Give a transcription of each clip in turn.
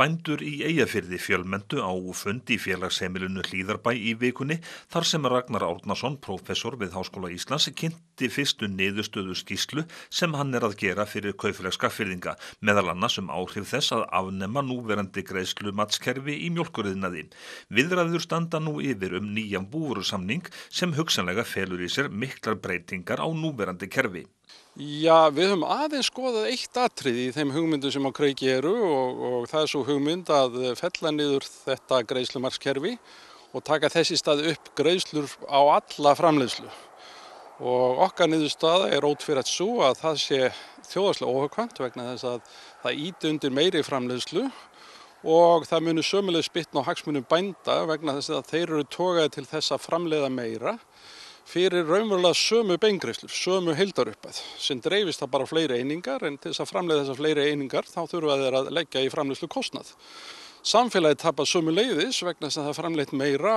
Bændur í Eyjafirði fjölmenntu á fund í félagsheimilinu Hlíðarbæ í vikunni þar sem Ragnar Árnason, prófessor við Háskóla Íslands, kynnti fyrstu niðurstöðu skýrslu sem hann að gera fyrir kaupfélag Skagfirðinga, meðal annars áhrif þess að afnema núverandi greiðslumatskerfi í mjólkuriðnaði. Viðræður standa nú yfir nýjan búvörusamning sem hugsanlega felur í sér miklar breytingar á núverandi kerfi. Já, við höfum aðeins skoðað eitt atriði í þeim hugmyndum sem á kreiki eru og það er svo hugmynd að fella niður þetta greiðslumarkskerfi og taka þess í stað upp greiðslur á alla framleiðslu. Og okkar niðurstaða er ótvírætt sú að það sé þjóðhagslega óhagkvæmt vegna þess að það ýti undir meiri framleiðslu og það muni sömuleiðis bitna á hagsmunum bænda vegna þess að þeir eru togaðir til þess að framleiða meira fyrir raunverulega sömu beingreiðslur, sömu heildarupphæð sem dreifist það bara á fleiri einingar en til þess að framleiða þessar fleiri einingar þá þurfa þeir að leggja í framleiðslu kostnað. Samfélagið tapar sömuleiðis vegna þess að það framleitt meira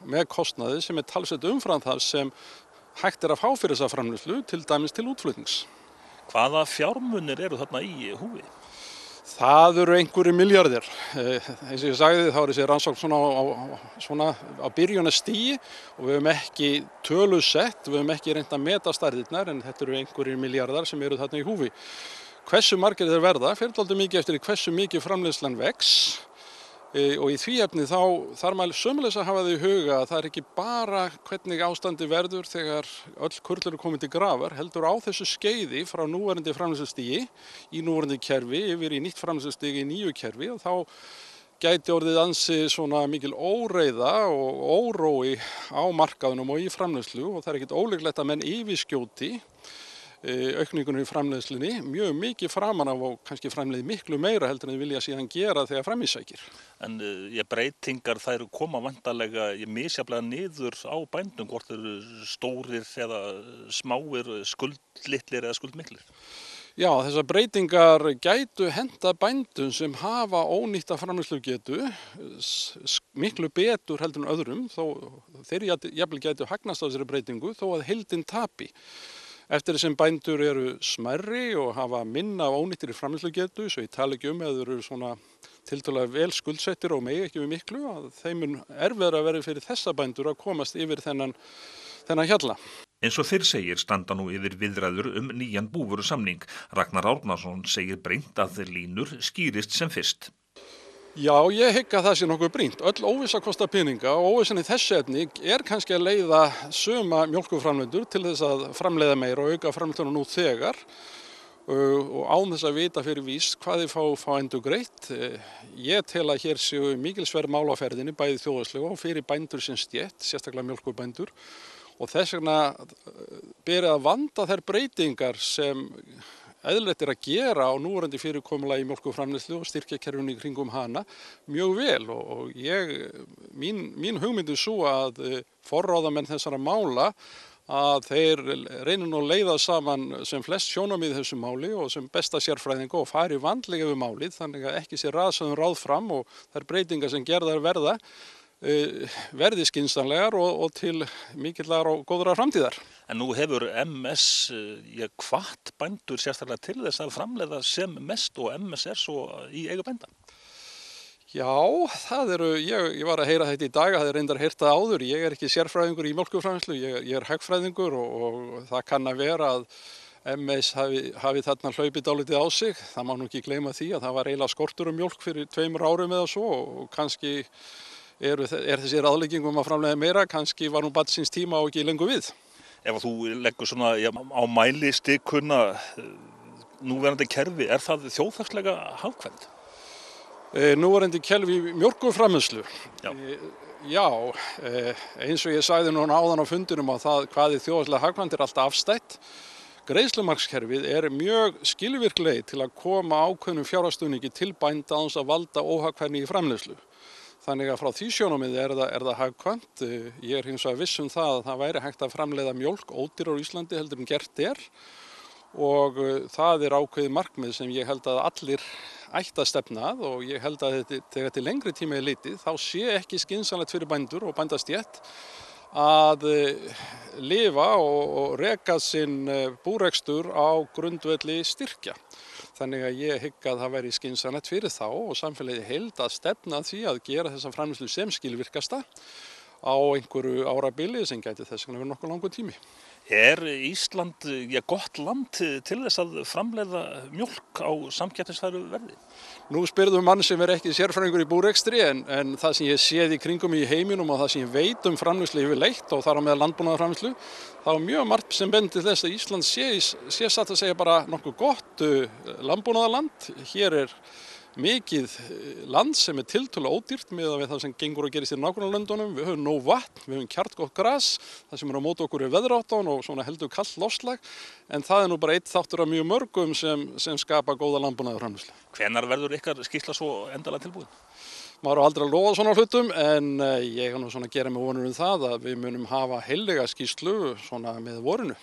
með kostnaði sem er talsvert umfram það sem hægt er að fá fyrir þessa framleiðslu, til dæmis til útflutnings. Hvaða fjármunir eru þarna í húfi? Það eru einhverjir milljarðir. Eins og ég sagði þá er þessi rannsókn svona á byrjunarstigi og við höfum ekki tölu sett, við höfum ekki reynt að meta stærðirnar en þetta eru einhverjir milljarðar sem eru þarna í húfi. Hversu margir þeir verða fer dálítið mikið eftir hversu mikið framleiðslan vex og í því efni þá þarf maður sömuleiðis að hafa það í huga að það er ekki bara hvernig ástandi verður þegar öll kurl eru komin til grafar, heldur á þessu skeiði frá núverandi framleiðslustigi í núverandi kerfi yfir í nýtt framleiðslustigi í nýju kerfi og þá gæti orðið ansi svona mikil óreiða og órói á markaðunum og í framleiðslu og það er ekkert ólíklegt að menn yfirskjóti aukningunum í framleiðslunni mjög mikið framan af og kannski framleiði miklu meira heldur en þau vilja síðan gera þegar fram í sækir. En breytingar þær koma vantarlega misjafnlega niður á bændum, hvort eru stórir eða smáir, skuldlitlir eða skuldmiklir? Já, þessar breytingar gætu henta bændum sem hafa ónýtta framleiðslugetu miklu betur heldur en öðrum, þó þeir jafnvel gætu hagnast á þessari breytingu þó að heildin tapi. Eftir sem bændur eru smærri og hafa minna af ónýttri framleiðslugetu, svo ég tala ekki eða eru svona tiltölulega vel skuldsettir og megi ekki við miklu, að þeim mun erfiðara að vera fyrir þessa bændur að komast yfir þennan hjalla. Eins og fyrr segir standa nú yfir viðræður nýjan búvörusamning. Ragnar Árnason segir brýnt að línur skýrist sem fyrst. Já, ég hygg að það sé nokkuð brýnt. Öll óvissa kostar peninga og óvissan í þessu efni er kannski að leiða suma mjólkurframleiðendur til þess að framleiða meira og auka framleiðsluna nú þegar og án þess að vita fyrir víst hvað þið fá endurgreitt. Ég tel að hér séu mikilsverð mál á ferðinni, bæði þjóðhagslega og fyrir bændur sem stétt, sérstaklega mjólkurbændur. Og þess vegna beri að vanda þær breytingar sem eðlilegt er að gera á núverandi fyrirkomulagi í mjólkurframleiðslu og styrkjakerfinu í kringum hana mjög vel og mín hugmynd er svo að forráðamenn þessara mála að þeir reynir nú að leiða saman sem flest sjónarmið í þessu máli og sem besta sérfræðinga og fari vandlega við málið þannig að ekki sé raðsaðum ráð fram og þær breytingar sem gerðar verða verði skynsamlegar og til mikillar og góðrar framtíðar. En nú hefur MS hvatt bændur sérstaklega til þess að framleiða sem mest og MS er svo í eigu bænda? Já, ég var að heyra þetta í dag, það er reyndar heyrt það áður, ég er ekki sérfræðingur í mjólkurframleiðslu, ég er hagfræðingur og það kann að vera að MS hafi þarna hlaupið dálítið á sig, það má nú ekki gleyma því að það var eiginlega skortur mjólk fyrir 2 árum eða svo og kannski er þessi ráðlegging að framleiða meira, kannski var nú barn síns tíma og ekki lengur við. Ef þú leggur svona á mælistikuna núverandi kerfi, er það þjóðhagslega hagkvæmt? Núverandi kerfi mjólkurframleiðslu? Já, eins og ég sagði núna áðan á fundinum að það hvað er þjóðhagslega hagkvæmt er alltaf afstætt. Greiðslumarkskerfið er mjög skilvirk leið til að koma ákveðnum fjárhagsstuðningi til bænda án þess að valda óhagkvæmni í framleiðslu. Þannig að frá því sjónarmiði er það hagkvæmt. Ég er hins vegar viss það að það væri hægt að framleiða mjólk ódýrar á Íslandi heldur en gert er og það er ákveðið markmið sem ég held að allir ættu að stefna að og ég held að þegar til lengri tíma er litið þá sé ekki skynsamlegt fyrir bændur og bændastétt að lifa og reka sinn búrekstur á grundvelli styrkja. Þannig að ég hygg að það væri skynsamlegt fyrir þá og samfélagið heild að stefna að því að gera þessa framleiðslu sem skilvirkasta á einhverju árabili sem gæti þess vegna verið nokkuð langur tími. Er Ísland gott land til þess að framleiða mjólk á samkeppnisfæru verði? Nú spyrðu mann sem ekki sérfræðingur í búrekstri en það sem ég séð í kringum í heiminum og það sem ég veit framleiðslu yfirleitt og þar á meðal landbúnaðarframleiðslu, þá er mjög margt sem bendir til þess að Ísland sé satt að segja bara nokkuð gott landbúnaðarland. Hér er mikið land sem er tiltölulega ódýrt miðað við það sem gengur og gerist í nágrannalöndunum. Við höfum nóg vatn, við höfum kjartgott gras, það sem er á móti okkur veðráttan og svona heldur kalt loftslag, en það er nú bara einn þáttur af mjög mörgum sem skapa góða landbúnaðarframleiðslu. Hvenær verður ykkar skýrsla svo endalega tilbúin? Maður á aldrei að lofa svona hlutum en ég er nú svona að gera mig vonur það að við munum hafa heillega skýrslu svona með vorinu.